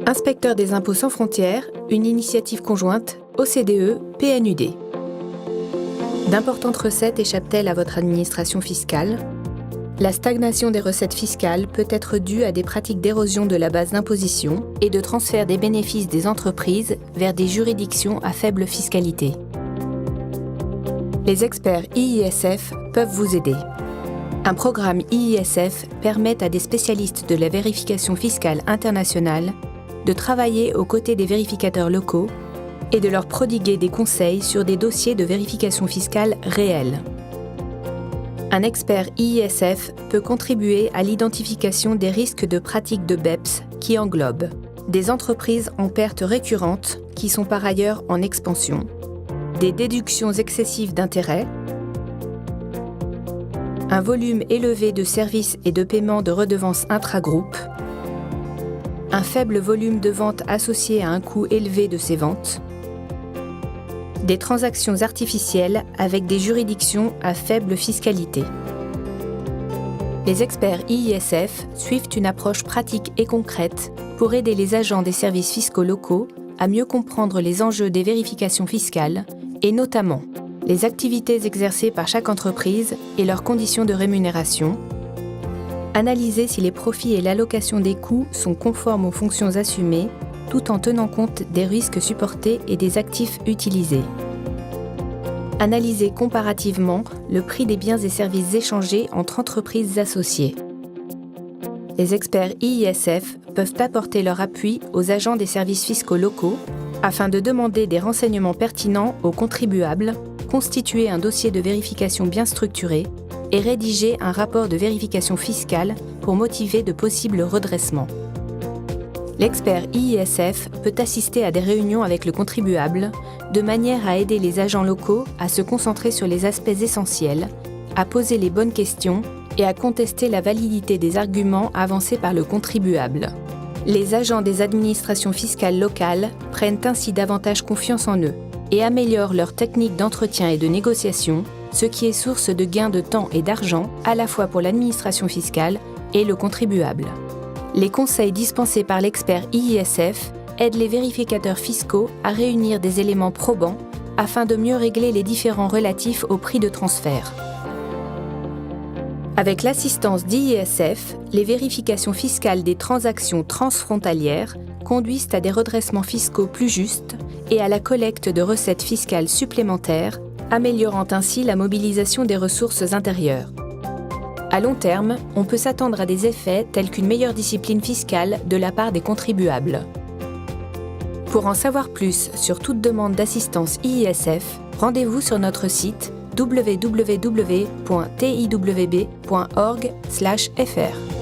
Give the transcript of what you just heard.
Inspecteurs des impôts sans frontières, une initiative conjointe OCDE-PNUD. D'importantes recettes échappent-elles à votre administration fiscale ? La stagnation des recettes fiscales peut être due à des pratiques d'érosion de la base d'imposition et de transfert des bénéfices des entreprises vers des juridictions à faible fiscalité. Les experts IISF peuvent vous aider. Un programme IISF permet à des spécialistes de la vérification fiscale internationale de travailler aux côtés des vérificateurs locaux et de leur prodiguer des conseils sur des dossiers de vérification fiscale réels. Un expert IISF peut contribuer à l'identification des risques de pratiques de BEPS qui englobent des entreprises en perte récurrente qui sont par ailleurs en expansion, des déductions excessives d'intérêts, un volume élevé de services et de paiements de redevances intra-groupes, un faible volume de ventes associé à un coût élevé de ces ventes, des transactions artificielles avec des juridictions à faible fiscalité. Les experts IISF suivent une approche pratique et concrète pour aider les agents des services fiscaux locaux à mieux comprendre les enjeux des vérifications fiscales et notamment les activités exercées par chaque entreprise et leurs conditions de rémunération, analyser si les profits et l'allocation des coûts sont conformes aux fonctions assumées tout en tenant compte des risques supportés et des actifs utilisés. Analyser comparativement le prix des biens et services échangés entre entreprises associées. Les experts IISF peuvent apporter leur appui aux agents des services fiscaux locaux afin de demander des renseignements pertinents aux contribuables, constituer un dossier de vérification bien structuré et rédiger un rapport de vérification fiscale pour motiver de possibles redressements. L'expert IISF peut assister à des réunions avec le contribuable de manière à aider les agents locaux à se concentrer sur les aspects essentiels, à poser les bonnes questions et à contester la validité des arguments avancés par le contribuable. Les agents des administrations fiscales locales prennent ainsi davantage confiance en eux et améliorent leurs techniques d'entretien et de négociation, ce qui est source de gains de temps et d'argent à la fois pour l'administration fiscale et le contribuable. Les conseils dispensés par l'expert IISF aident les vérificateurs fiscaux à réunir des éléments probants afin de mieux régler les différends relatifs au prix de transfert. Avec l'assistance d'IISF, les vérifications fiscales des transactions transfrontalières conduisent à des redressements fiscaux plus justes et à la collecte de recettes fiscales supplémentaires, améliorant ainsi la mobilisation des ressources intérieures. À long terme, on peut s'attendre à des effets tels qu'une meilleure discipline fiscale de la part des contribuables. Pour en savoir plus sur toute demande d'assistance IISF, rendez-vous sur notre site www.tiwb.org/fr.